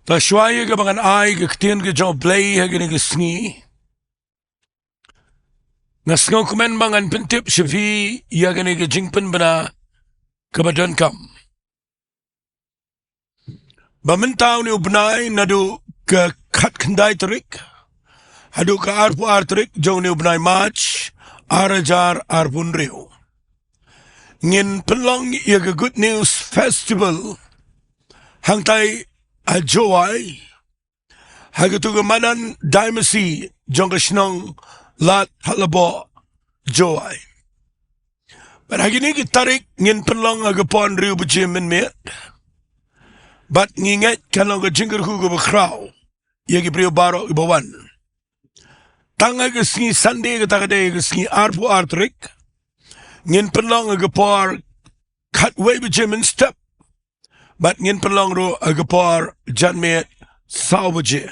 Ta shwaya ka bangan ai ka Ktien U Blei ha gani ka Sngi. Nga sngaw kumen bangan pentip shafi ya gani ka jingpen bana ka badan kam. Bamintau ni ubnai nadu ka kat kendai terik. Hadu ka arpu arterik jau ni ubnai march arajar arpun riu. Ngin penlong ya ka Good News Festival hangtai a Jowai hagatu manan daimasi jong ka Shillong lat halabo Jowai. But hagini ki tarik ngin penlong agapon riu bujim min met. But nginget kanong ka jingkyrkhu ka bakraw yagi priyo baro ibawan. Tanga ka Sngi Sunday ka takade ka Sngi arpu artrik ngin penlong agapor katway bujim min step. But ngin penlong ro agapor janmet saubaje.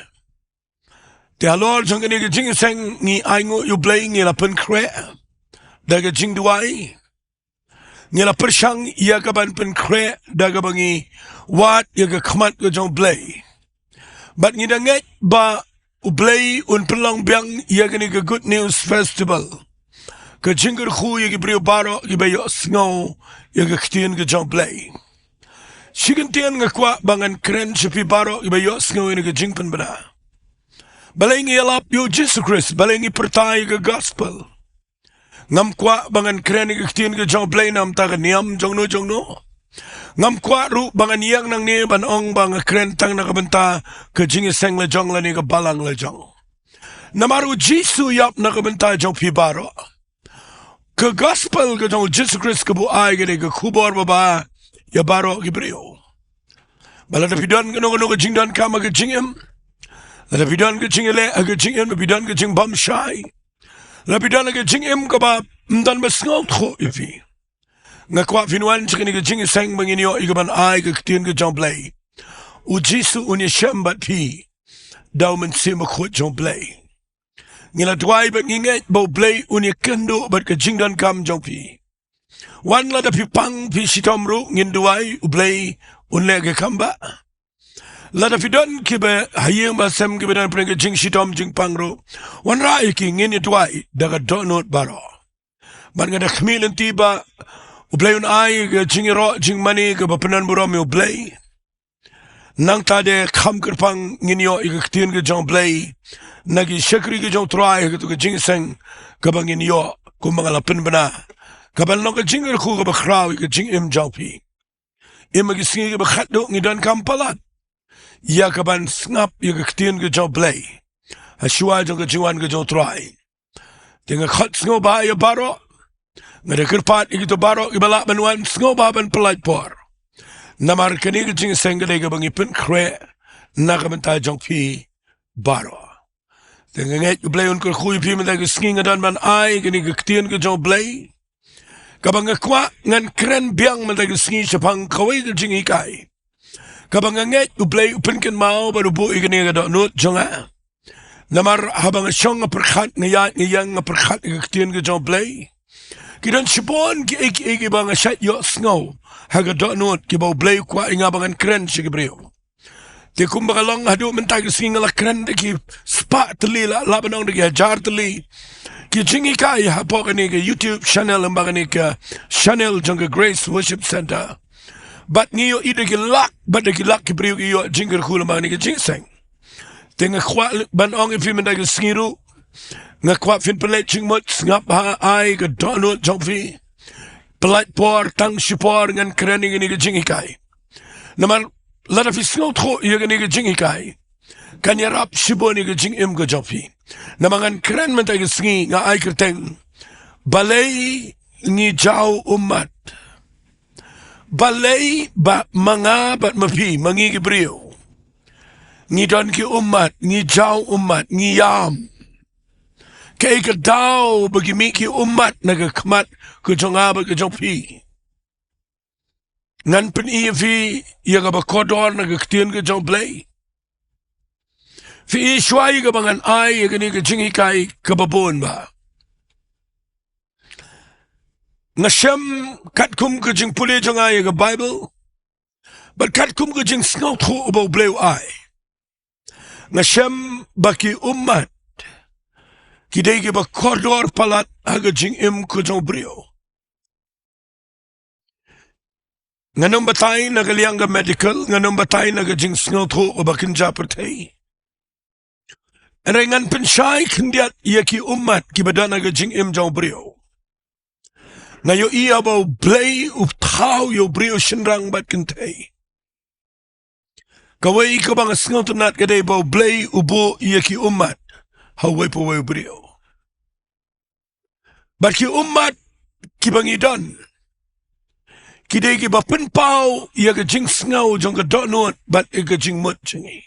Te halor jong kani ka Jingiaseng ni aingo yu Blei ngi la pen kre daga Jingduwai ngi la persyang ia ka ban pen kre daga bangi wat ia ka khamat ka jong Blei. But ngi danget ba u Blei un penlong biang ia kani ka Good News Festival ka jingkyrkhu ia ki priyo baro ki bayo sngaw ia ka Ktien U Blei. Sigantian nga kwa bangan kren sipi baro iba yo sngaw ina ka jingpen bana. Balay ngi alap yo Jesus Christ, balay ngi pertay ka gospel. Ngam kwa bangan kren ika Ktien U Blei nam taga niyam jong no. Ngam kwa ru bangan yang nang ni banong bang kren tang nakabenta ka Jingiaseng la jong la ni ka Balang la jong. Namaru Jisu yap nakabenta jong pi baro. Ka gospel ka jong Jesus Christ ka buay ka ni ka kubor baba ya baro gibriyo. Balada pidon kano ka jingdan kama ka jingim. Lada pidon ka jingile aga jingim na pidon ka jing bam shy. Lada pidon ka jingim ka ba mdan ba sngaw tko ifi. Nga kwa finuan chikini ka Jingiaseng manginyo ikaban ay ka Ktien U Blei. U Jisu unya siyambat pi. Daw man sima kwa Blei. Ngila dway bat nginget ba Blei unya kynduh bat ka jingdan kam pi. Wan la da pipang pi sitomru Jingduwai U Blei unle ke kamba. La da pidon kibe hayeng ba sem kibe dan prenga jing sitom jing pangru. Wan rai ki ngin Jingduwai daga donut baro. Ban nga da khmilin tiba U Blei un ai ke jingiaroh jingmane ke bapenan buram U Blei. Nang tade kham kerpang nginyo ika Ktien U Blei. Nagi syakri ke jong trai ke tu ke Jingiaseng ke bang nginyo kumangalapin bana. Kabal nong ka jingkyrkhu ka bakraw ka jingim jawpi. Ima ki Sngi ka bakhatdo ngidan kampalat. Ya kaban snap ya ka Ktien U Blei. Hashua jong ka jingwan ka jong trai. Tinga khat sngo ba ya baro. Ngada kerpat ikito baro ibalak banwan sngo ba ban pelat por. Namar kani ka Jingiaseng ka ka bangipin kre. Nakamanta jong pi baro. Tinga nget U Blei un kyrkhu pi manda ka Sngi ngadan man ay kani ka Ktien U Blei. Kabang kwa ngan kren biang man taga Sngi sapang kaway ka jingikai. Kabang nget U Blei upinkin mao baru bu ikani ka donut jonga. Namar habang asyong nga perkhat ngayang nga perkhat ka Ktien U Blei. Kidan sipon ki iki bang asyat yo sngaw haga donut ki ba U Blei kwa inga bangan kren siya kibriyo. Ti kumbaga lang hadu man taga Sngi nga la kren ki spa tali labanong ki hajar tali. Ki jingikai hapo kani ka YouTube channel ang bagani ka channel jong ka Grace Worship Center. But niyo ida ki lak, but ki lak ki priyo ki yo jingkyrkhu ang bagani ka Jingiaseng. Tinga kwa banong ifi man ka Sngiru. Nga kwa fin pelet jingmut ngap ha ay ka donut jong fi. Pelat por tang sipor ngan kreni ka jingikai. Naman lada fi sngaw tko iya ka jingikai. Kanyarap siboni ka jingim ka jawpi. Namangan keren man tayo Sngi nga ay kerteng. BALEI ngi jaw UMMAT. BALEI ba mga bat mapi mangi gibriyo. Ngi don ki UMMAT, ngi jaw UMMAT, ngi yam. Kaya ka daw bagimi ki UMMAT nagakamat ka jongaba ka jongpi. Ngan pen iya fi iya ka bakodor nagaktiyan ka jong Blei. Fi ishway ka bangan ay gani ka jingikai kababon ba. Nga siyam katkum ka jing puli jang ay ka Bible. But katkum ka jing sngaw tko ubaw Blei ay. Ngasem baki umat. Kidai ba koridor palat aga jingim ko jong brio. Nganong batay nagaliang ga medical, nganong batay nagajing snotho o bakin japertay. Rengan pensay kendiat yaki umat kibada nagajing im jong brio. Ngayo iya bau blei uptau yo brio shenrang bat kentay. Kawai ka bang snotho nat kadai bau blei ubo yaki umat. Hawai po wai brio. Bat ki umat kibangidan. Kidai ki ba penpau ia ka jing sngaw jong ka donot bat ia ka jing mut jingi.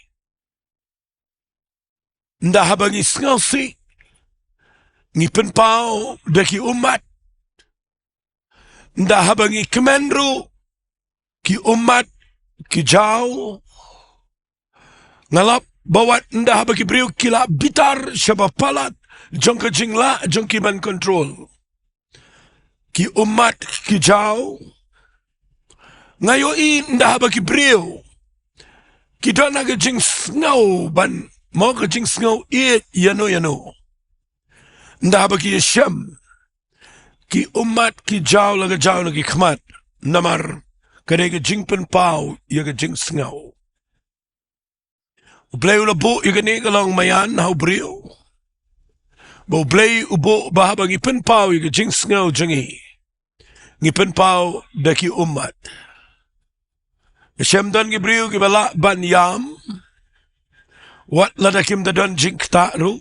Nda habangi sngaw si ngi penpau daki umat. Nda habangi kemendru ki umat ki jaw. Ngalap bawat nda habagi brio kila bitar syaba palat jong ka jing la jong ki ban control. Ki umat ki jaw. Ngayo nda habagi brio. Kita naga jing sngaw ban mau ka jing sngaw yano. Nda habagi yasham. Ki umat ki jaw laga jaw lagi khmat. Namar kade ka jing pen pau ya ka jing sngaw. Ublay ulabo ya ka nigalang mayan hau brio. Ba ublay ubo ba habagi pen pau ya ka jing sngaw jangi. Ngi pen pau daki umat. Shem dan gibriu gibala ban yam. Wat ladakim da dan jingkyrkhu.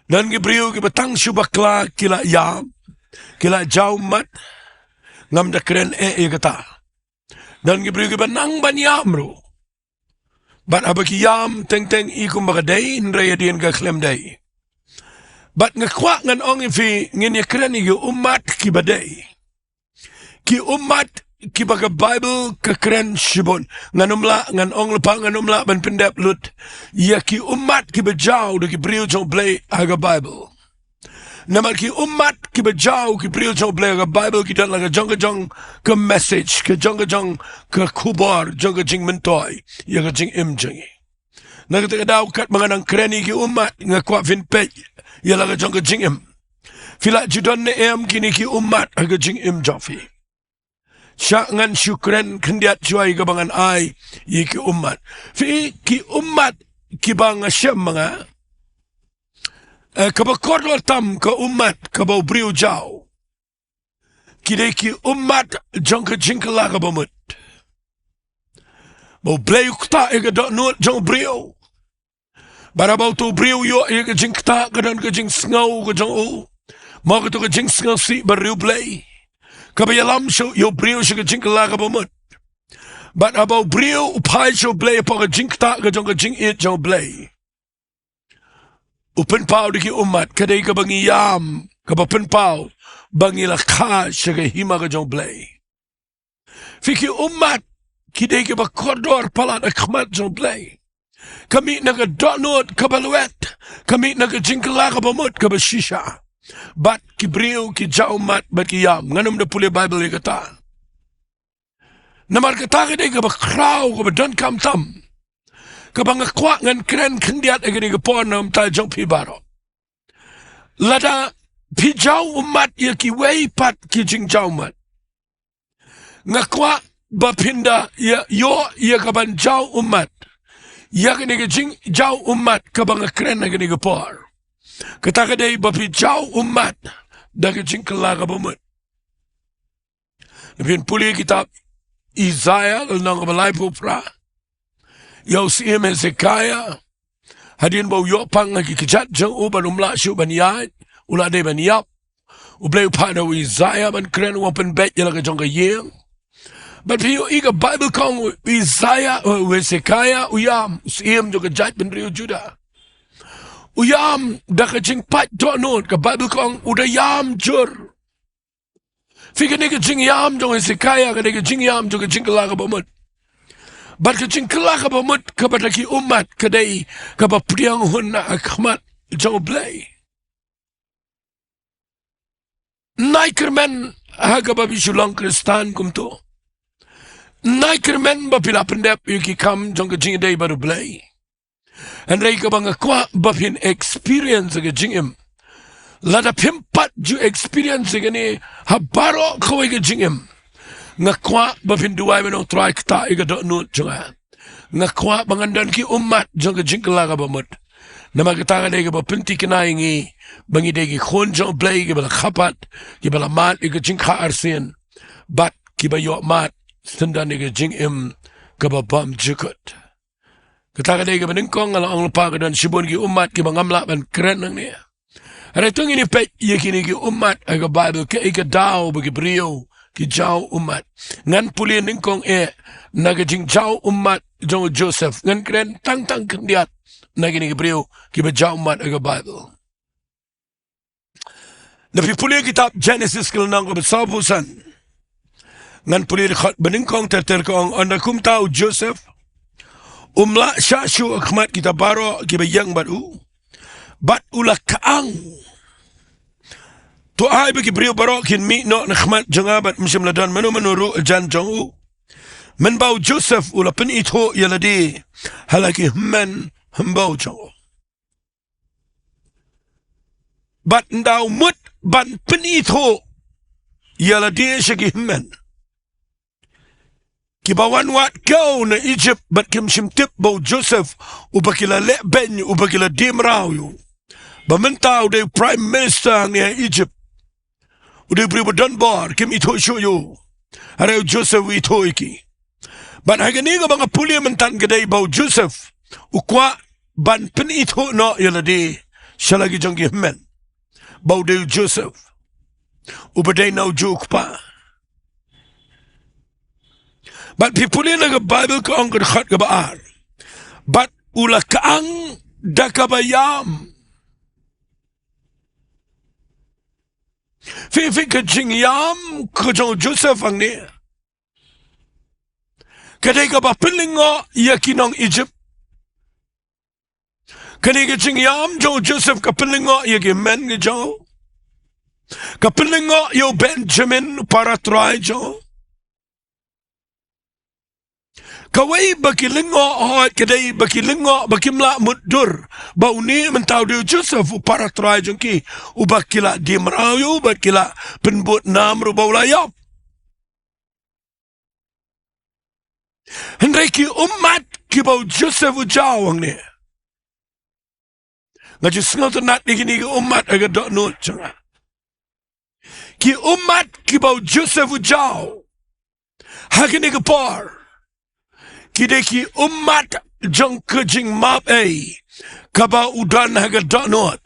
Dan gibriu gibatang subakla kila yam. Kila jaumat. Ngam da keren kata. Dan gibriu gibanang ban yam ro. Bat abaki yam teng ikum bakaday. Nraya diyan ka klem day. Bat ngakwa ngan ong ifi ngin keren igi umat kibaday. Ki umat kibaga Bible kekeren shibon nganumla ngan ong lepa nganumla ban pendep lut ya ki umat kibajau de kibriu jong blei aga Bible namar ki umat kibajau kibriu jong blei aga Bible kita laga jong ke message ke jong ke kubar jong jing mentoy ya ga jing im jingi nagata daw kat manganang kreni ki umat ngakwa vinpej ya laga jong jing im fila judon ne em kini ki umat aga jing im jofi. Siya ngan syukran kendiat Jowai gabangan ay ki umat. Fi ki umat kibang siya mga kabakorlo tam ka umat kabaw briu jaw. Kide ki umat jong ka jingkala kabamut. Baw blay ukta ega donot jong briu. Barabaw to briu yo ega jingkta kadan ka jing sngaw ka jong u. Mga to ka jing sngaw si bariu blay. Kabayalam so yo brio so ka jingkala ka bamut. But about brio upay so blay pa ka jingkta ka jong ka jingit jong blay. Upen pao di ki umat kaday ka bangi yam kabapen pao bangi lakha so ka hima ka jong blay. Fiki umat kiday ka ba koridor palat akmat jong blay. Kami naga donot kabaluet. Kami naga jingkala ka bamut kabashisha. Bat ki brio ki jaumat bat ki yam nganum da puli Bible kata namar kata ka ka ba kraw ka ba don kam tam ka ba ngakwa ngan kren kendiat ka ka pon nam ta jong pi baro lada pi jau umat ya ki wei pat ki jing jaumat ngakwa ba pinda ya yo ya ka ban jau umat ya ka jing jau umat ka ba ngakren ka por Kataka day bapi jaw umat daga jingkala ka bumut. Napin puli kitab Isaiah nang Mawlai po pra. Yaw si Hezekiah hadin baw yo pang ngikijat jang uban umla siyo baniyad ula day baniyap ublay upada wa Isaiah ban kren wapen bet yala ka jang ka yeng. But piyo iga Bible kong Isaiah Hezekiah uyam si jo ka jat ben rio Judah. Uyam da ka jing pat donot ka Bible kong udayam jur. Fika ni ka jing yam jong Hezekiah ka ni ka jing yam jong ka jing kala ka bamut. Bat ka jing kala ka bamut ka bataki umat kaday ka ba priyang hun na akmat jong blay. Naikermen haga ba bisulang kristan kumto. Naikermen ba pilapendep yuki kam jong ka jing day baru blay. Andai ka bang kwa bapin experience ke jingim. Lada pimpat ju experience ke ni habaro kawai ke jingim. Ngakwa bapin duai menong try kta iga dok nut junga. Ngakwa bangandan ki ummat jong ke jingkla ka bamut. Nama kita ka degi bapinti kena ingi bangi degi khon jong blai ke bala khapat ke bala mat iga jingka arsin. Bat ki ba yo mat sendan iga jingim ka babam jukut. Kita ka degi beningkong ala ang lupa ka dan sibun ki ummat ki bangamla ban keren nang ni. Ada tung ini pek ye kini ki ummat aga Bible ke ika daw bagi brio ki jaw ummat. Ngan puli ningkong naga jing jaw ummat jong Joseph ngan keren tang kendiat naga ni ki brio ki ba jaw ummat aga Bible. Napi puli kitab Genesis kelenang ko besabusan. Ngan puli dekat beningkong terkong anda kum tahu Joseph umla syashu akhmat kita baro ki ba yang baru. Bat ulah kaang. Tu ai bagi beriu barok kin mi no nakhmat jangabat msim ladan manu jan jongu. Men bau Joseph ulah pen itho yaladi halaki men hembau jongu. Bat ndau mut ban pen itho yaladi shaki men. Kibawan wat kau na Egypt bat kim shimtip bau Joseph ubakila le ben ubakila dimrau yu. Bamenta udah Prime Minister ni Egypt. Udah beri donbor kim ito shoyo. Ada Joseph ito iki. Ban hagani ka mga puli mentan kedai bau Joseph. Ukwa ban pen ito no yaladi. Siya lagi janggi men. Bau de Joseph. Ubaday na ujuk pa. Bat pipuli na ka Bible ka ang kadakhat ka baar. Bat ula kaang dakabayam. Fifi ke jingiam ke jong Joseph ang ni. Kadai ka ba pilingo yakinong Egypt. Kadai ke jingiam jong Joseph ka pilingo yakimen ke jong. Ka pilingo yo Benjamin para try jong. Kawai bakilingo hoit kadai bakilingo bakimla mudur bau ni mentau dia Joseph para try jengki ubakila dimrau ubakila penbut nam ru bau layap hendai ki ummat ki bau Joseph ujawang ni ngaju sengal tenat ni ki ummat aga dok nut janga ki ummat ki bau Joseph ujaw hakini ke par Kideki ummat jong kejing map kaba udan haga donot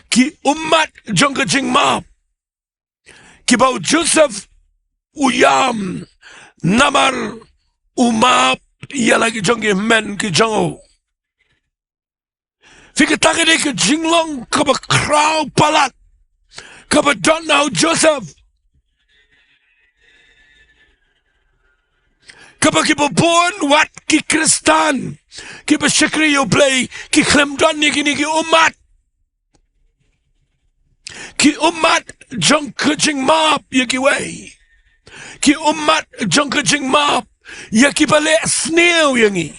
ki ummat jong kejing map kibau Joseph uyam namar umap ia lagi jong men ki jongo fikatake de ke jinglong kaba kraw palat kaba donau Joseph Kaba kiba born wat ki Kristan kiba Shillong U Blei ki klemdan ni kini ki ummat jong kejing map ya ki way ki ummat jong kejing map ya ki bale sneo yangi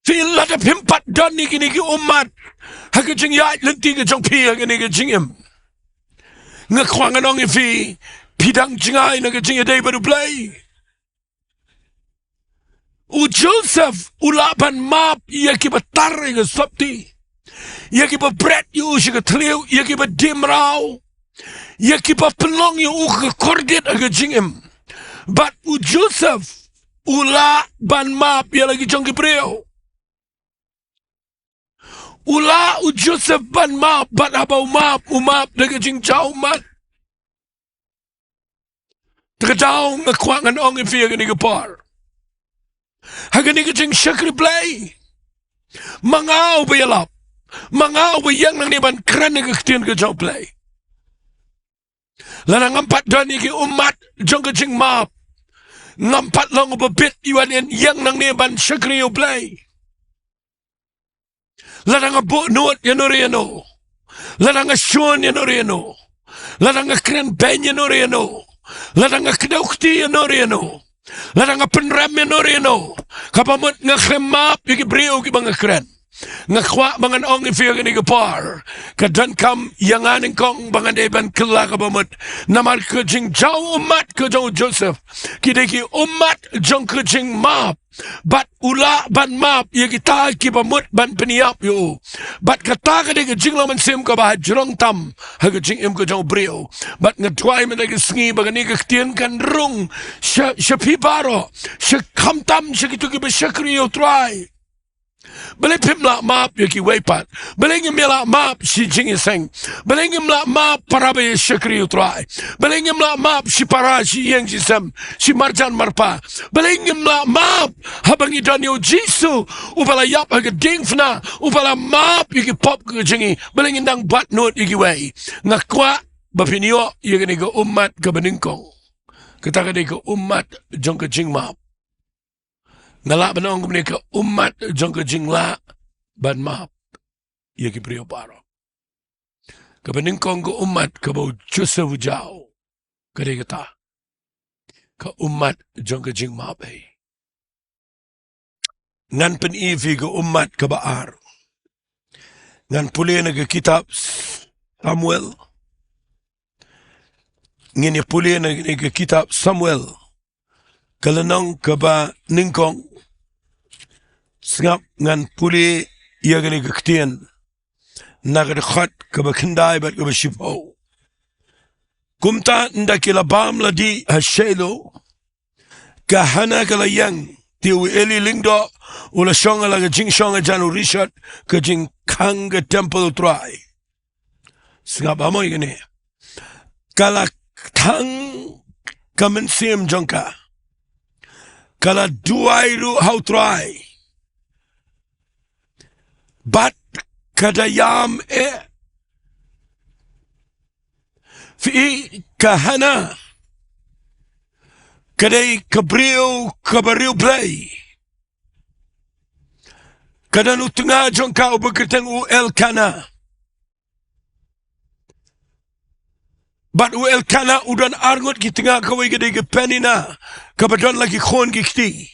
fil lada pimpat dan ni kini ki ummat hakejing ya lenti ke jong pi kini ke jingim ngakwangan ong fi Pidang jingai naga jingiaday baru play. U Joseph ulaban map ia kiba taring ke Sohthri. Ia kiba bread yu usi ke teliu. Ia kiba dimrau. Ia kiba pelong yu ke kordit aga jingim. But u Joseph ulaban map ia lagi jong kibreo. Ula u Joseph ban map bat abau map umap naga jing jauh mat. Terkadau ngakwangan ong ifia gani kapar. Hagani ka jing Shillong U Blei. Mangaw ba yalap. Mangaw ba yang nang niban kran nga Ktien U Blei. Lanang ampat dan iki ummat jong ka jing map. Ngampat lang ubabit iwan yang nang niban Shillong U Blei. Lanang abu nuot yanoriano. Lanang asyun yanoriano. Lanang akran ben yanoriano. Ladang kedokti no reno, ladang penram no reno, Kapamut nga kremap yung brio ki mga kren. Nga kwa mga ong ifir ni kapar. Kadan kam yanganin kong mga deban kila kapamut. Namal ka jing jaw umat ka jaw Joseph. Kidiki umat jong ka jing map. Bat ula ban map ya kita kipamut ban peniap yo. Bat kata ka di jing laman sim ka bah jrong tam ha ka jing im ka jaw brio. Bat ngadwai man ka sngi baga ni ka ktien kan rung sya pibaro sya kamtam sya kitu ki ba sya kriyo try. Balay pimla map yaki waypat. Balay ngimla map si Jingiaseng. Balay ngimla map para ba syakri utray. Balay ngimla map si para si yang sisam si marjan marpa. Balay ngimla map habang idan yo jisu upala yap haga dingfna upala map yaki pop ka jingi. Balay ngindang bat note yaki way. Ngakwa bapinyo yaki ni ka ummat ka baningkong. Kataka ni ka ummat jong ka jing map. Nala banong kumni ka umat jong ka jingla ban map yaki priyo paro. Kabaning kong ka umat ka bau jusa wujao kari kata ka umat jong ka jing map ay. Ngan penivi ka umat ka baar. Ngan puli na ka kitab Samuel. Ngini puli na ka kitab Samuel. Kalanong ka ba ningkong Sngap ngan puli iya gani Ktien nagadkhat ka ba kynduh bat ka ba shipo. Kumta nda kila bam ladi hashelo ka hana kala yang ti eli lingdo ula shonga la jing shonga janu rishat ka jing kanga temple try. Sngap amo gani kala tang kamen sim jongka kala duai ru how try. Bat kadayam fi kahana kaday kabariw blei kadan utunga jong ka ubakitang u elkana bat u elkana udan arngot kitinga kaway kaday kapenina kabadon lagi khon kikti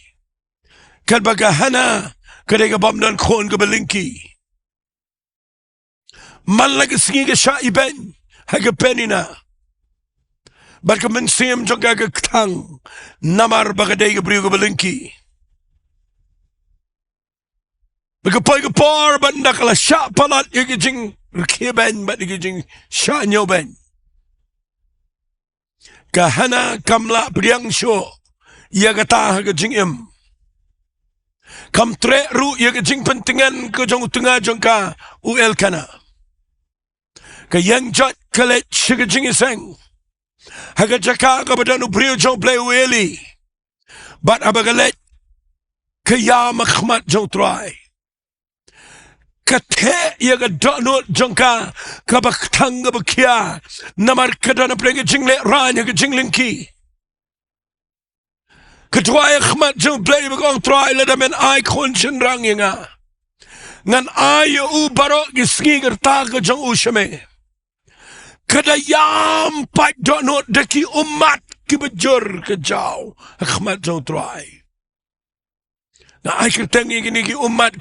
kadbagahana kaday kabamdan khon kabalinki man lagi sngi ka sya iben haga penina bat ka mensim jong ka ktang namar bagaday kabriyo kabalinki bagapoy kapar bat nakala sya palat yagijing rkiben bat yagijing sya nyoben kahana kamla priang syo yagata haga jingim kam tre ru yaga jing pentingan ke jong tengah jong ka uel kana ka yang jat kalet shiga jingiaseng haga Jaka ka badan ubriyo jong blei ueli bat abagalet kaya makhmat jong try kate yaga donut jong ka kabaktang kabakya namar kadana prega jingle ran yaga jinglingki Kedua khmat jong blei bagong try la damen ai khonshin rang yanga ngan ai u barok gisngi gerta ka jong ushame kadayam pat donot deki umat kibajur ke jau khmat jong try na ai kerteng gini ki umat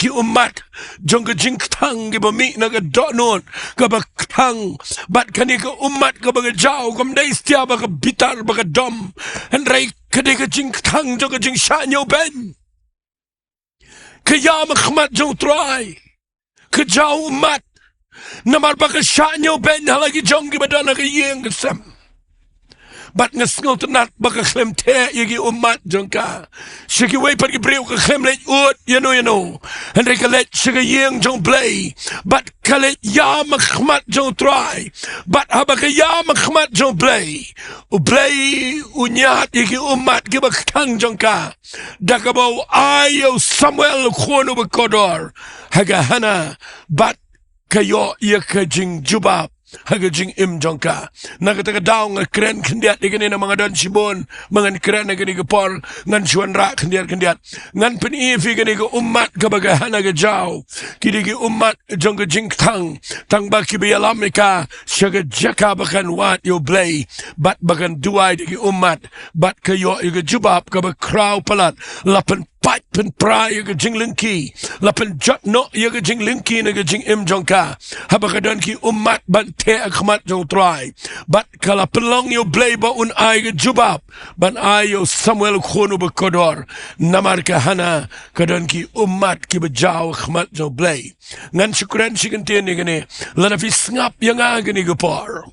jong ka jing tang ki bami na ka donot ka baktang bat kani ka umat ka baga jau kam dai stia baga bitar baga dom and rai kade ka jing tang jong ka jing sha nyo ben kaya makhmat jong try ka jau umat namar baga sha nyo ben halagi jong ki badana ka yeng kasam bat ngasngot nat baka klem te yagi umat jong ka shiki way pat ki breu ka klem let ut yano and ka let shika yeng jong blei bat kalet ya makhmat jong try bat habaka ya makhmat jong blei u blei unyat yagi umat ki baktang jong ka dakabo ayo Samuel khono bakodor haga hana bat kayo yaka jing jubab haga jing im jongka nakataka daw nga kren kendiat digani na mga dan sibon mga kren na gani kapor ngan suan ra kendiat ngan penifi gani ka umat kabagahan na gajaw kidigi umat jongka jing tang baki biyalamika siya Jaka bakan wat yo blei bat bakan duay digi umat bat kayo iga jubab kabag kraw palat lapan pat pen pra ya ke jing lengki la pen jot no ya ke jing lengki na ke jing jongka haba kadan ki ummat ban te akhmat jong try bat kala pelong yo blei ba un ai ke jubab ban ai yo Samuel khono be kodor namar ke hana kadan ki ummat ki bejau akhmat jong blei ngan syukuran sigentin ni gene la na fi ngap yang gene ke por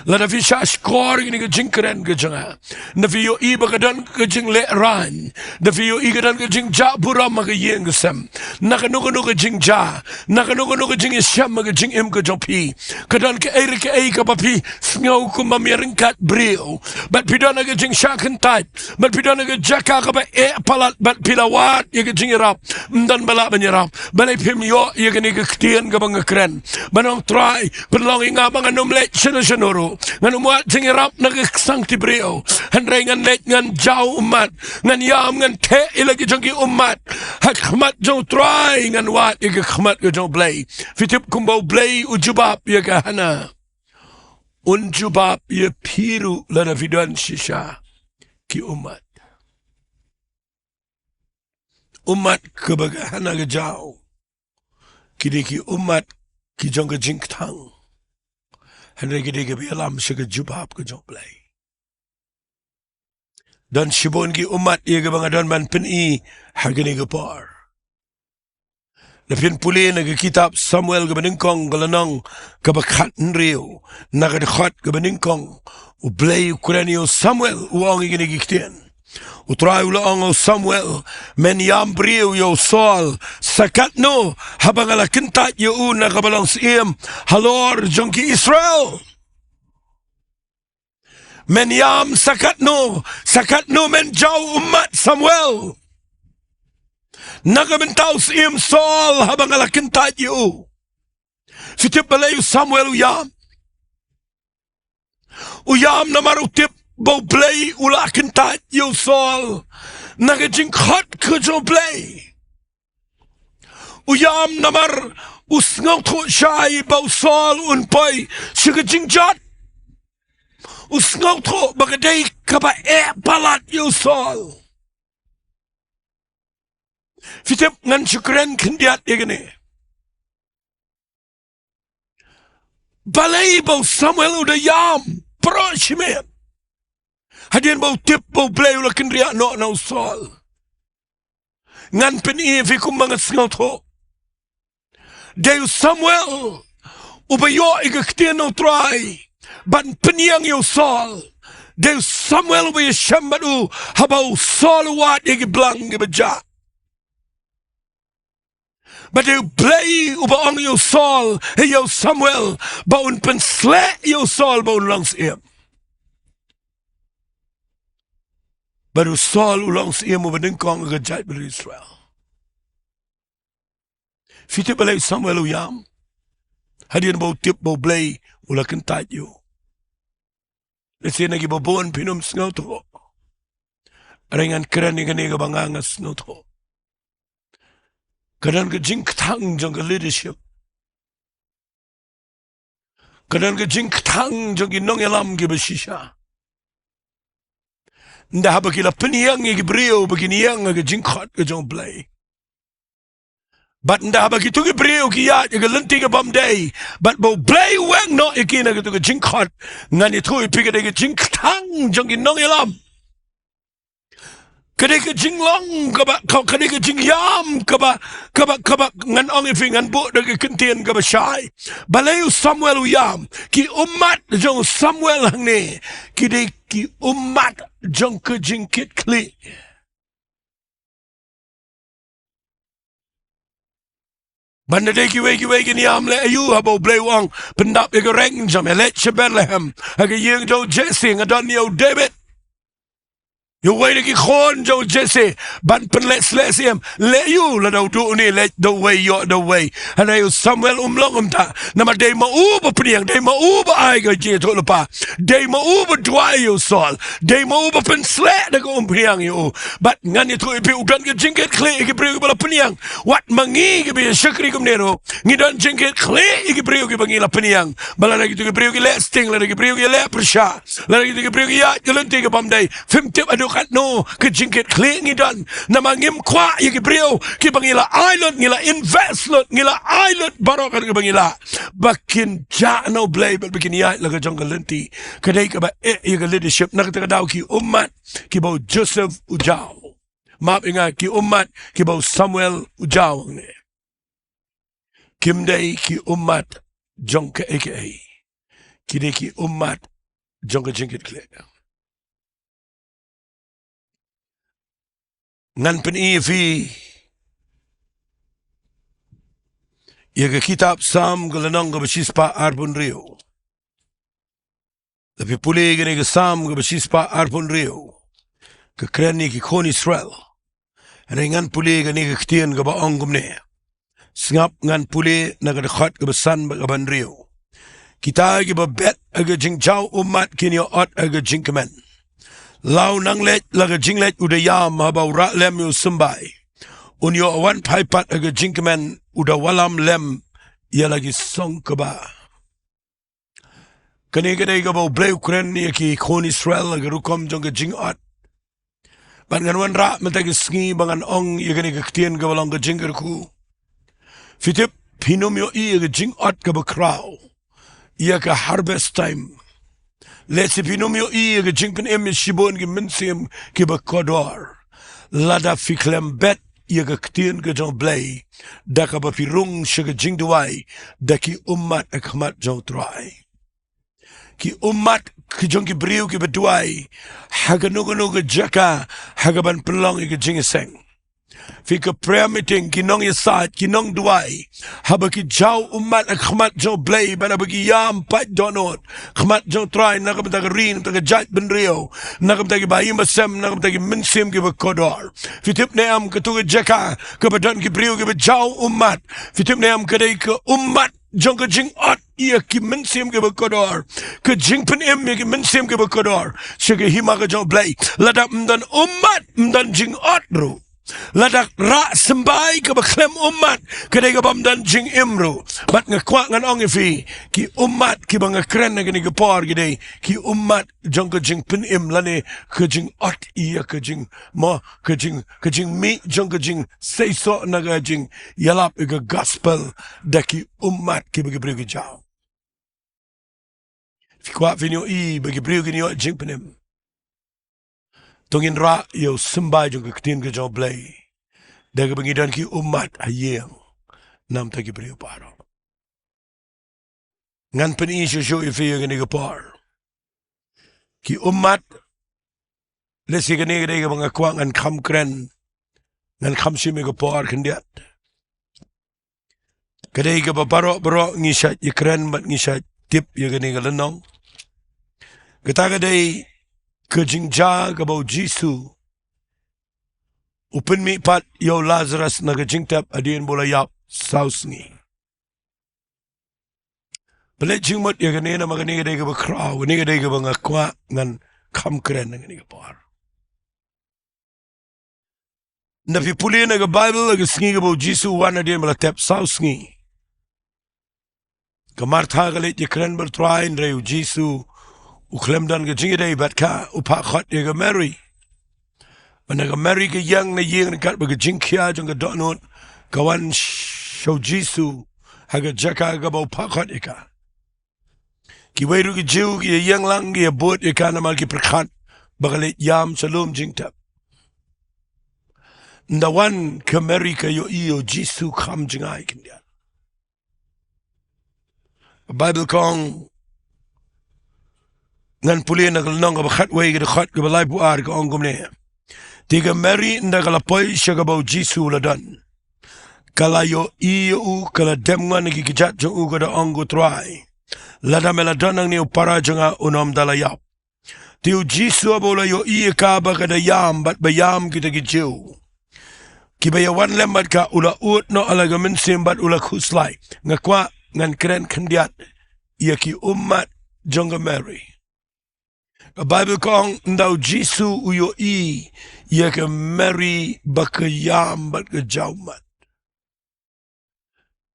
la na fi skor gene ke jing keren ke janga na fi yo i ba kadan ke jing le ran na fi yo i kadan ke jing ja buram ma ke yeng ke sam na ka no ke jing ja na ka no ke jing sham ma ke jing ke jopi kadan ke ai ka papi ngau ku ma meringkat brio bat pidana ke jing shakan tat bat pidana ke jaka ka ba palat bat pilawat ye ke jing rap dan bala banyarap balai pim yo ye ke ni ke ktien ka bang keren banong try perlong inga bang anum let senoro ngan muat jing rap na ke sangti brio handrai ngan let ngan jau umat ngan yam ngan te ilagi jangki umat hakmat jong try ngan wat ye ke khmat ke jong blei fitip kumbau blei ujubab ye ke hana unjubab ye piru lana vidan shisha ki umat kebagahana ke jauh kini ki umat ki jong ke jingtang henry kini ke bialam se ke jubab ke jong blei dan shibon ki umat ye ke bangadan man peni hagini ke par Lepin puli na kitab Samuel ke beningkong galanong ke bakat nriu na ke dekat ke beningkong u blei ukuranio Samuel uang igini giktian utrai ulang Samuel men yam briu yo sol sakat no habang ala kentat yo na ke balang siem halor jongki Israel men yam sakat no men jau umat Samuel Nagamentaw siem sol habang alakin tayo. Sitip balayo Samuel uyam na marutip bo blei ulakin tayo sol nagajingkyrkhu jo blei. Uyam na mar usngaw to siyay bo sol unpay sigajingjat. Usngaw to bagaday kaba palat yo sol. Fitip ngan syukuran kendiat ya gini. Balei bau Samuel udah yam pro shimet. Hadian bau tip bau blei ulah kendiat no sol. Ngan peni fikum banget sengal to. Deu Samuel ubayo iga ktien no try. Ban peniang yo sol. Deu Samuel ubayo shambadu habau sol wat iga blang iga bejak. But you play uba ang yo Saul, yo Samuel, baun pensle yo Saul baun langs iem. Baru Saul ulangs iem uba dingkong agajat ber Israel. Fiti balay Samuel uyam, hadian bau tip bau blay ula kentat yo. Lesi nagi babuan pinum sngaw to. Aringan keren ni kani kabangangas sngaw to. Kadang ke jingtang jong ke leadership. Kadang ke jingtang jong ke nongelam ke besisha. Ndah bakila peniang ke brio begini yang ke jingkot ke jong blei. But ndah bagitu ke brio ke yat ke lenti ke bamday. But bo blei wang no ikina ke tu ke jingkot ngani tu ipikade ke jingtang jong ke nongelam. Kadai ke jinglong kaba kadai ke jingyam kaba ngan ong ifing ngan bu de kentien kaba syai balayu Samuel uyam ki umat jong Samuel hangne kidai ki umat jong ke jingkit kli banda de ki wegi ni am le ayu habo blay wang pendap ye reng jam let Bethlehem aga yeng jo Jesse ngadon yo David you way ki khon jo Jesse ban pen let slesiem le you la do tu ni let the way yo the way and I Samuel umlong ta nama de ma u ba priang de ma u ba ai ga je to pa de ma u ba dwai yo sol de ma u ba pen sle de ko priang yo but ngan tu ipi udan ke jingket kle ke priang ba priang wat mangi ke bi shakri kum nero ngidan jingket kle ke priang ke bangi la priang bala lagi tu ke priang ke le sting la ke priang ke le persha la lagi tu ke priang ya jalan te ke pamdai fim tip ado kat no ke jingkit kling idan nama ngim kwa ye ke brio ki bangila island ngila invest lot ngila island barokan ke bangila bakin ja no blay bakin ya laga jungle lenti kadai ka ba ye ke leadership nak ta daw ki ummat ki bo Joseph Ujaw map inga ki ummat ki bo Samuel Ujaw ne kimday ki ummat jonka aka kide ki ummat jonka jingkit kling ngan pen fi yaga kitab sam galanong ga basispa arbun rio tapi puli gani ga sam ga basispa arbun rio ka kreni ki kon Israel ngan puli gani ga ktien ga ba ongum ne sngap ngan puli na ga khat ga basan ga ban rio kita ga ba bet aga jingjaw ummat kinyo ot aga jingkamen Lau nang let laga jinglet udayam habau ra lem yu sumbai. Unyo awan paipat aga jingkemen uda walam lem ya lagi song kaba. Kani kadai gabau bleu kren ni ki kon Israel aga rukom jong ga jingot. Ban ngan wan ra mentagi sngi bangan ong ya gani ka ktien gabalong ga jingkyrkhu. Fitip pinum yo i aga jingot ka bakraw. Ya ka harvest time. Let's if you know me ga jingpen em shibon gi minsim ki ba kodor lada fiklem bet ye ga ktien ga jong blei da ka ba firung shiga Jingduwai da ki ummat akmat jong trai ki ummat ki jong ki briu ki beduai haga nuga Jaka haga ban pelong ga Jingiaseng Fika prayer meeting kinong yasat kinong duwai habaki jaw ummat akmat jo blay bana bagi yam pat donot khmat jo try nakam tag rin tag jat ben rio nakam tag bayim basem nakam tag minsim ki kodor fitip ne am katu Jaka ke badan ki brio ki jaw ummat fitip ne am kadai ke ummat jong ke jing ot ia ki minsim ki kodor ke jing pen em ki minsim ki kodor sege hima ke jo blay ladap mdan ummat mdan jing ot ro ladak ra sembai ke baklem ummat kedai ke bamdan jing imru bat ngakwa ngan ong fi ki ummat ki bang kren ngani ke por gidai ki ummat jong ke jing pin im lane ke jing ot iya ke jing mo ke jing mi jong ke jing say so naga jing yalap ke gospel da ki ummat ki bagi bagi jaw fi kwa finyo I bagi bagi ni jing pin im Tungin ra yo sembai jong ktien ke jong blei daga bangidan ki ummat ayeng nam tagi brio paro ngan pen I sho ife ngani ke par ki ummat lesi gani gade ke banga kwang an kham kren ngan kham sime ke par kendiat gade ke baro ngisat ikren bat ngisat tip ye gani ke lenong kata gade ke jingja ke bau jisu upen mi pat yo Lazarus na ke jingtap adien bola yap Sngi bele jingmot ye gane na magani gade ke bakraw ni gade ke banga kwa ngan kham kren ngani ke par na fi puli na ke Bible ke Sngi ke bau jisu wan adien bola tap Sngi ke martha gale ye kren ber train reu jisu uklem dan ke jingidai bat ka upa khot ye ke Mary mana ke Mary ke yang na yeng kat be ke jingkia jong ke donot kawan show jisu haga Jaka ke bau pa khot ika ki weiru ke jiu ke yang lang ke bot ye kana mal ki prakhat bagalet yam shalom jingtap ndawan ke Mary ke yo iyo jisu kham jingai kindia Bible kong ngan puli na kalnong ka khat way ka khat ka balay puar ka ongkom ne tiga Mary nda kala poy siya ka bau jisu ladan kala yo iyo kala demngan na kikijat jang u ka da ongko try lada me ladan ang niyo para janga unom dalayap tiyo jisu abola yo iyo ka ba ka da yam bat bayam kita kijiw kibayawan lembat ka ula ut no alaga minsim bat ula kuslay ngakwa ngan kren kandiat iya ki ummat jonga Mary Bible kong ndaw jisu uyo I ya ke Mary bakayam bat ke jaumat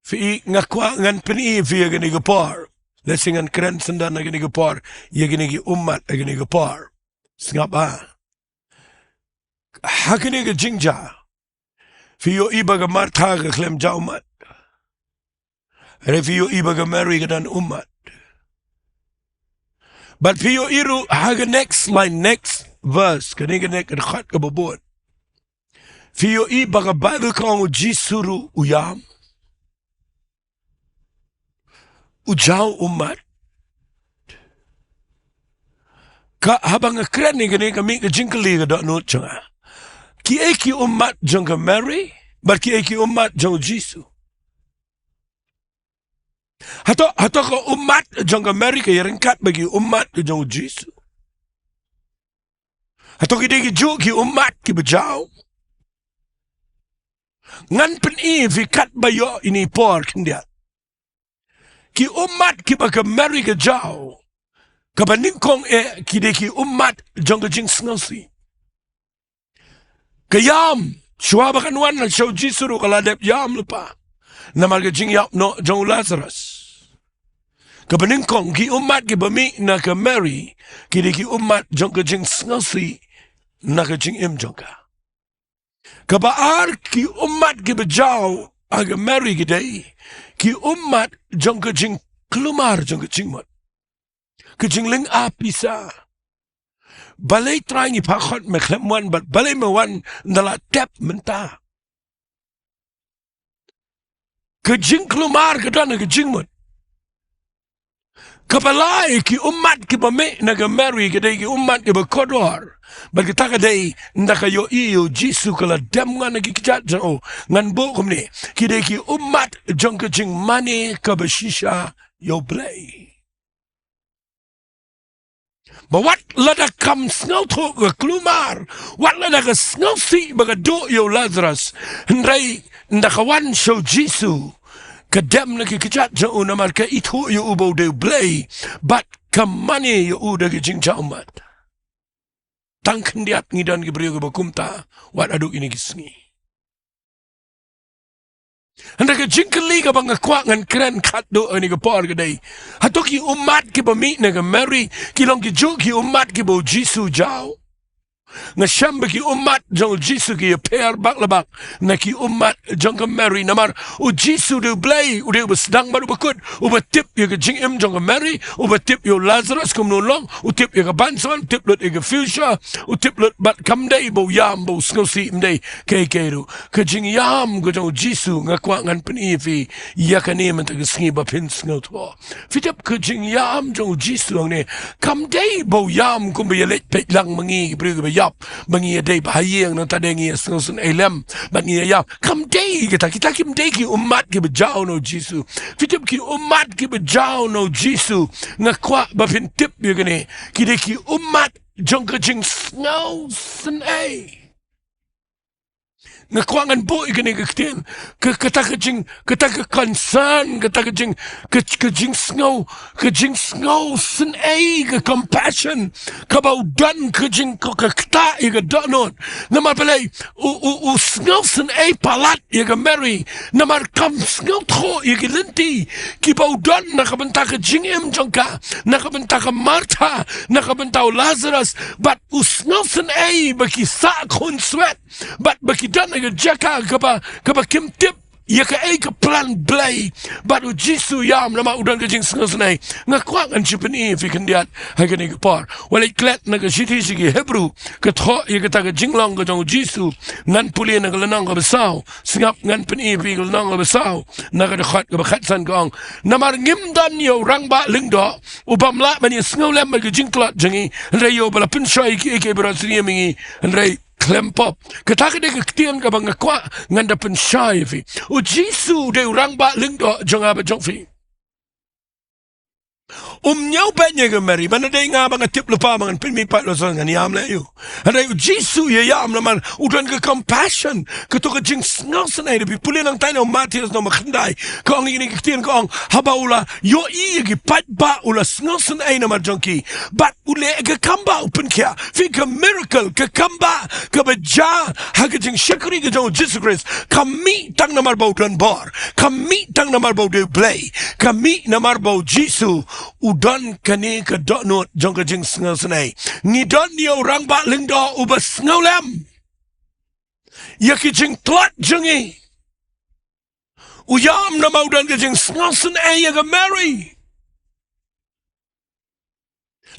fi ngakwa ngan peni fi gani ke par lesingan kren sendan gani ke par ya gani ke ummat gani ke par singapa Hakene ke jingja. Fiyo iba ke martha ke klem jaumat. Refiyo iba ke mary ke dan umat. But fiyo iru hage next line, next verse. Kene ke nek khat ke bobot. Fiyo iba ke Bible kong jisuru uyam. Ujau umat. Ka habang keren ni kene kami ke jingkali ke dak not changa. Ki eki umat jong ke Mary, but ki eki umat jong Jisu. Hato ka umat jong ke Mary ke ringkat bagi umat ke jong Jisu. Hato ki deki jo ki umat ki bejau. Ngan pen vi kat bayo ini por kendia. Ki umat ki ba ke Mary ke jau. Kabaning kong ki deki umat jong ke jing sngosi. Kayam, shwa bakan wan na show jisuru kaladep yam lupa. Namal ke jingiap no jong Lazarus. Kabaning kong ki umat ki bami na ke Mary, ki ki umat jong ke jing sngosi na ke jing im jong ka. Kabaar ki umat ki bejau aga Mary ki day, ki umat jong ke jing klumar jong ke jing mot. Ke jing ling apisa. Balei try ni pakot me klem wan, but balei me wan ndala tep menta. Ke jing klumar ke dana ke jing mot. Kapalai ki umat ki bame na ke Mary ke day ki umat ki bekodor. But kita ke day ndaka yo iyo Jisu kala dem ngan ki kijat jao ngan bo kumni. Ki day ki umat jong ke jingmane ka beshisha yo Blei. But what lada kam snel to ke klumar, what lada ke snel si baga do yo Lazarus, ndai ndakawan show Jisu, kadem na ki kijat jao namar ka ito yo ubo de Blei, but kamane yo uda ke jing jaumat. Tangken diat ngidan ki beriyo ke bakumta, what aduk ini ki Sngi. Anda ke jingkali ka bang kwak ngan keren kat do ani ke por ke day. Hato ki umat ki bami na ke Mary, ki long ki jo ki umat ki bo Jisu jao. Nga syamba ki umat jong Jisu ki per bak lebak na ki umat jong ke Mary namar u Jisu de Blei u de sedang baru bekut u betip ye ke jing im jong ke Mary u betip yo Lazarus kum nolong u tip ye ke banson tip lut ye ke fuchsia u tip lut bat kam day bo yam bo skosi mday ke ru ke jing yam go jong Jisu nga kwa ngan pen fi ya ka ne man ta ke Sngi ba pin sngo to fitap ke jing yam jong Jisu ne kam day bo yam kum be let pe lang mangi bre ke bangi day bahayang nang tadengi sngosun elem bangi yap kam day kita kim day ki umat ki bejau no Jisu fitip ki umat ki bejau no Jisu ngakwa ba pin tip ye gane ki de ki umat jong ke jing snow sun ai ngakwangan bo igane ke ktien ke kata ke concern kata ke jing snow sun ai ke compassion ka bau dan ke jing ke kta ke donot namar balai u snow sun ai palat ye ke Mary namar kam snow tho ye ke linti ki bau dan na ka benta ke jing im jongka na ka benta ke Martha na ka benta Lazarus but u snow sun ai baki sa kon sweat but baki dan Jaka kaba kim tip ya ka ai ka plan Blei but Jisu yam nama udan ke jing snai nga kwak an chipeni fi kandiat ha ka ni ka par wala klet na ka shiti sigi Hebrew ka tho ya ka ta ka jinglong ka jong Jisu ngan puli na ka lanang ka besau singap ngan peni fi ka lanang ka besau na ka khat ka khat san kong namar ngim dan yo rang ba lingdo ubam la man ya snolem ma ka jingklat jangi re yo bala pin shai ki ke brasri mingi re klempop ketake de Ktien ka bang kwa nganda pen shai fi u Jisu de rang ba lingdo jonga ba jongfi nyau penye ke Mary mana de nga bang tip lupa bang pin mi pat lo so ngan yam le yu ada Jisu ye yam naman udan ke compassion ke to ke jing sngal sanai de pulin ang tayo Matius no makhandai ko ang ini Ktien ko ang habaula yo i ke pat ba ula sngal sanai na marjonki but ule ke kamba open kya fi ke miracle ke kamba ke beja ha ke jing shakri ke jong Jesus Christ kami tang namar bau donbor kami tang namar bau de Blei kami namar bau Jisu udan kani ke donot jong ke jing sngal sanai ni don yo rang ba lingdo ubas snolem Yaki jing tlat jingi. Uyam na mau dan ke jing sngasen yaga Mary.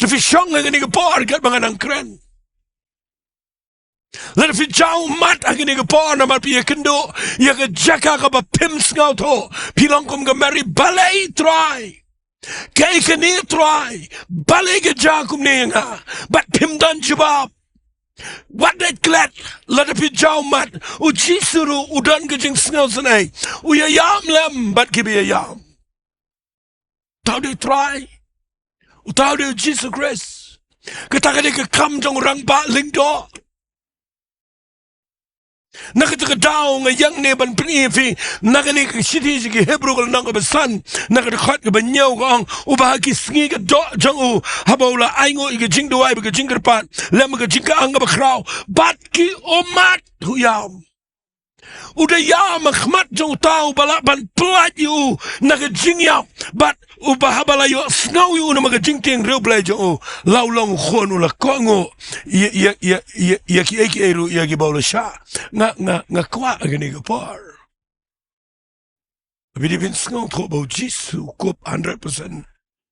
Lefi Shillong ngani ke por kat banganang keren. Lefi jauh mat ngani ke por na mat pi kynduh yaga Jaka ka ba pim sngaw to. Pilang kum ke Mary BALEI try. Kay kani try. BALEI ke jakum ni nga. Bat pim dan jabab. What that glad let it be jauh mat uji suruh udan ke jing sngaw senai uyayam lem bat kibi yam tahu dia try tahu dia Jesus Christ kata dia ke kam jong rang P.R.Diengdoh nak kita daun yang ne ban penifi nak ni ke siti ke Hebrew kalau nak besan nak dekat ke banyau kong ubah ke Sngi ke do jong u habaula aingo ke Jingduwai ke jingkyrkhu lem ke Jaka angga bakrau bat ki UMMAT huyam udah yam khmat jong tau balaban pelat yu nak ke jingiap bat ubah habala yu sngaw yu nama ke Ktien U Blei jong lau long khon ula kongo ya ki eki eru ya ki baula sha nga kwa agani ke par tapi di bin sngaw tho bau jisu kop 100%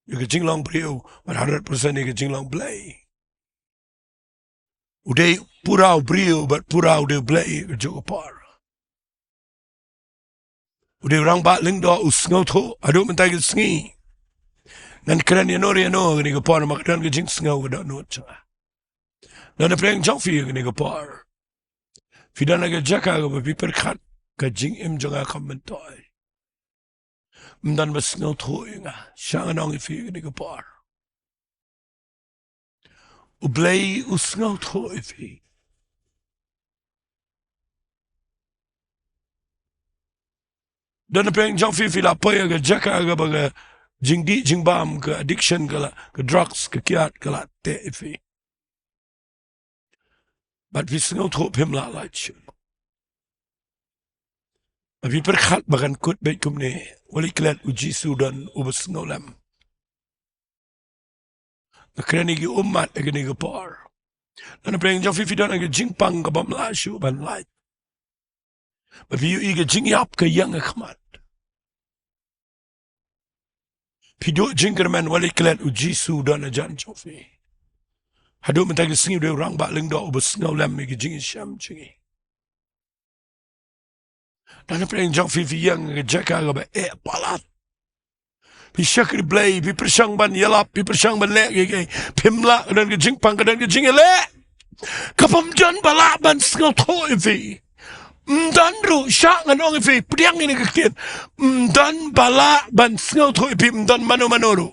ya ke jinglong brio but 100% ya ke jinglong Blei udah purau brio but purau de Blei ke jong par udah orang P.R.Diengdoh usngau tho adu mentai ke Sngi nan keren ya no ni ke par makadan ke jing sngaw ke dak not cha nan preng jong fi ke ni ke par fidan ke Jaka ke pi perkhat ke jing jonga komentai mdan besngau tho nga shang nong fi ke ni ke par U Blei usngau tho fi dan peng jong fi la poya ke Jaka ke baga jingbam ke addiction ke drugs ke kiat ke la te fi but vi sngaw tho pim la la chu vi perkhat bagan kut bet kum ne wali klat uji sudan u besngau lam akrani gi UMMAT agni ke par dan peng jong fi dan ke jingpang ke bam la shu ban lai but vi u ke jingiap ke yang khmat Pido jingkerman wali klat uji sudan ajan chofi. Hadu mentagi Sngi de orang P.R.Diengdoh ubesngau lam ke jingiasyam jingi. Dan apa yang jong fi yang ke Jaka ke palat. Pi syakri Blei pi persang ban yalap pi persang ban lek ke pimla dan ke jingpang dan ke jingele. Kapam jan balak ban sngaw tho fi. Dan ru syak nganong fi priang ini kekit dan bala ban sngaw tho pi dan mano ru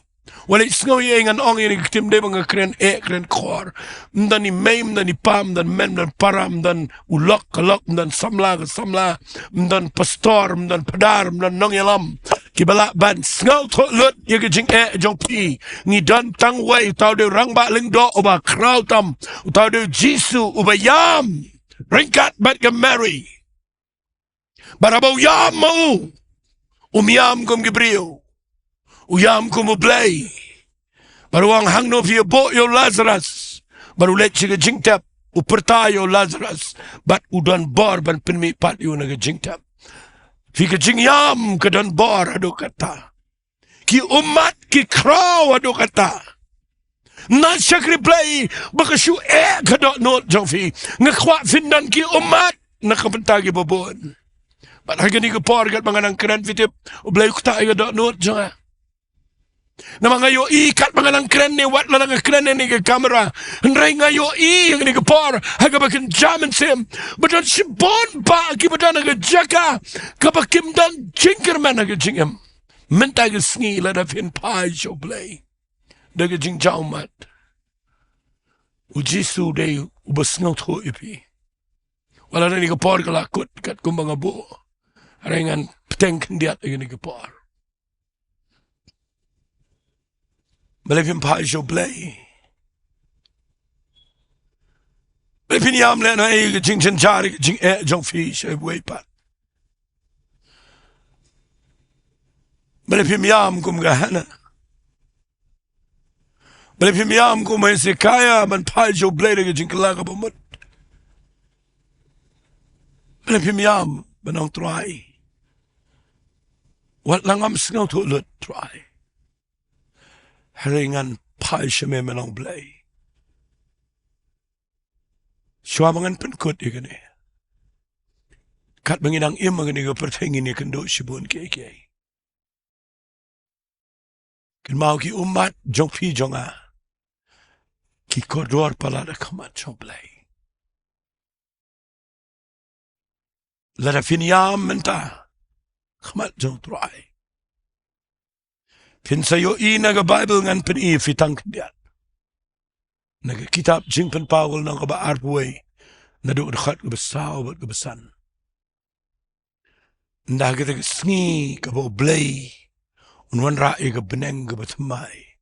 wala sngaw ye nganong ini ketim de bang kren kren khor dan ni mem dan ni pam dan men dan param dan ulok kalok dan samla dan pastor dan padar dan nong yalam ki bala ban sngaw tho lut ye ke jing jong pi ni dan tang wai tau de rang P.R.Diengdoh oba kraw tam tau de jisu ubayam ringkat bat ke Mary Barabau yam mau yam kum Gabriel uyam kum U Blei baru ang hangne fi bo yo Lazarus baru let ke jingtap uperta yo Lazarus bat udan bor ban penmi pat yo na ke jingtap fi ke jingiam ke dan bor adu kata ki UMMAT ki kraw adu kata na syakri Blei bakasyu ke dot not jofi ngakwa findan ki UMMAT nakapentagi babon But harga ni ke par kat manganang keren fitip U Blei kuta ay dot not janga. Na mga yo kat manganang keren ni wat lang keren ni ke kamera. Henry nga yo yang ni ke par harga bakin jamin sim. Badan si bon ba ki badan ke Jaka kapakim dan jingkerman ke jingem. Minta ke Sngi la da fin pai U Blei. Da ke jing jaumat. Uji su de u besngau tho ipi. Wala ni ke par ke lakut kat kumbang abo. Rengan peteng kendiat lagi ni ke par. Malipin pai U Blei. Malipin yam le na ke jing jari jing jong fi she wei pat. Malipin yam kum ga hana. Malipin yam kum ai se kaya man pai U Blei ke jing kala ka bamut. Bala phim yam banong try. Wat langam sngau tu lut try. Haringan pai shame manong blay. Shwa mangan penkut ikane. Kat manginang im magani ko pertengin kynduh shibun keke. Kin mau ki ummat jong pi jonga. Ki kodor palada kamat jong blay. Lada finiam menta. Kamat jong try. Fin sayo naga Bible ngan pen fitang kendiat. Naga kitab jingpen Paul nang kaba Ri-Bhoi. Nadu dekat kebesaw buat kebesan. Ndah kita ke Sngi kaba U Blei. Unwan ra'i ke beneng ke batamai.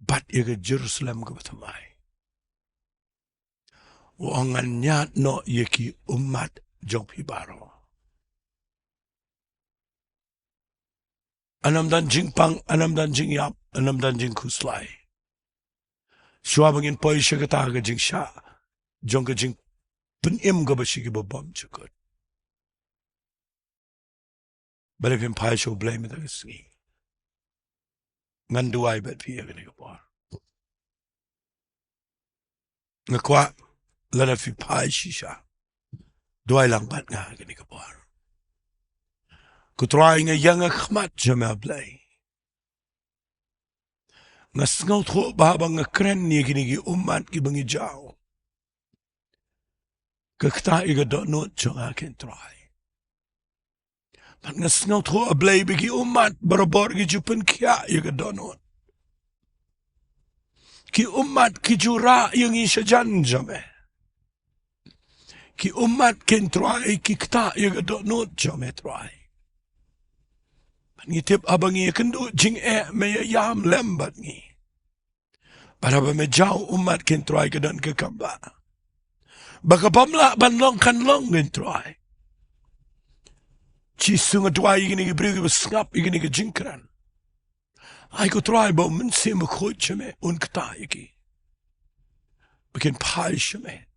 Bat ke Jerusalem ke batamai. Wangan nyat no yeki ummat jong pi baro. Anam dan jingpang, anam dan jingiap, anam dan jingkuslai. Shua bangin poi syakata ke jingsha. Jong ke jing penim ke basyiki babam cukut. Balipin pai syo blay mita ke Sngi. Ngan duwai bat piya ke nikapor. Ngakwa lada fi pai shisha. Duwai lang bat nga ke nikapor. Kutrai nga yang akhmat jama blay. Nga sngaw tho babang nga kren ni kinigi ummat ki bangi jaw. Kakta iga donot jong akin try. Pat nga sngaw tho blay bigi ummat barabor ki jupen kya iga donot. Ki ummat ki jura yung isyajan jame. Ki ummat kin try ki kta iga donot jame try. Ngitip abang ngi kynduh me yam lembat ngi. Para ba me jaw ummat kin try ke dan ke kaba. Baka pamla ban long kan long kin try. Ci sunga try igini ke brigi besngap igini ke jingkran. Ai ko try ba mensi me khoche me un kta iki. Bikin pai shame.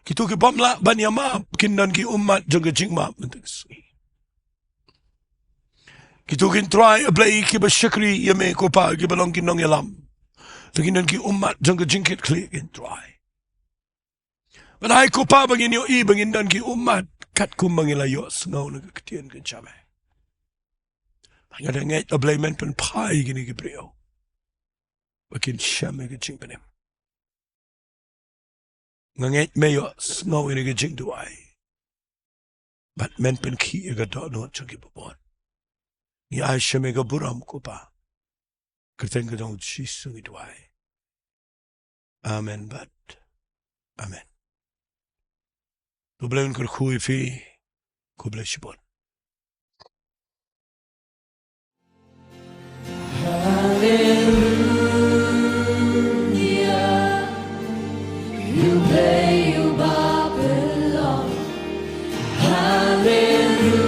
Kitu ke pamla ban yama kin dan ki ummat jong ke jingma mentesi. Kitukin try a blay ki ba shakri yame ko pa ki balong ki nong yalam. Lakin ki ummat jang ka jingkit klik in try. But ay ko pa bangin yo bangin dan ki ummat kat kumangilayo sngaw na Ktien kan chame. Pangada ngay a blay men pen pai gini ki brio. Bakin shame ka jingpanim. Ngangit mayo sngaw ini ka Jingduwai. But men pen ki ka dono jang ki babon. Ni ay shame ka buram ko pa. Kerten ka dong Jingiasyllok. Amen bat. Amen. Du bleven kyrkhu i fi. Kuble shibon. Hallelujah. You play, you Babylon. Hallelujah.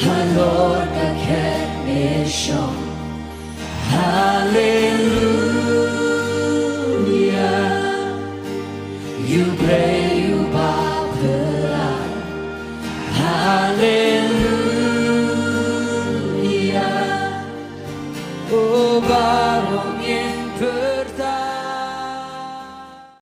Our Lord the Cat Hallelujah. You pray.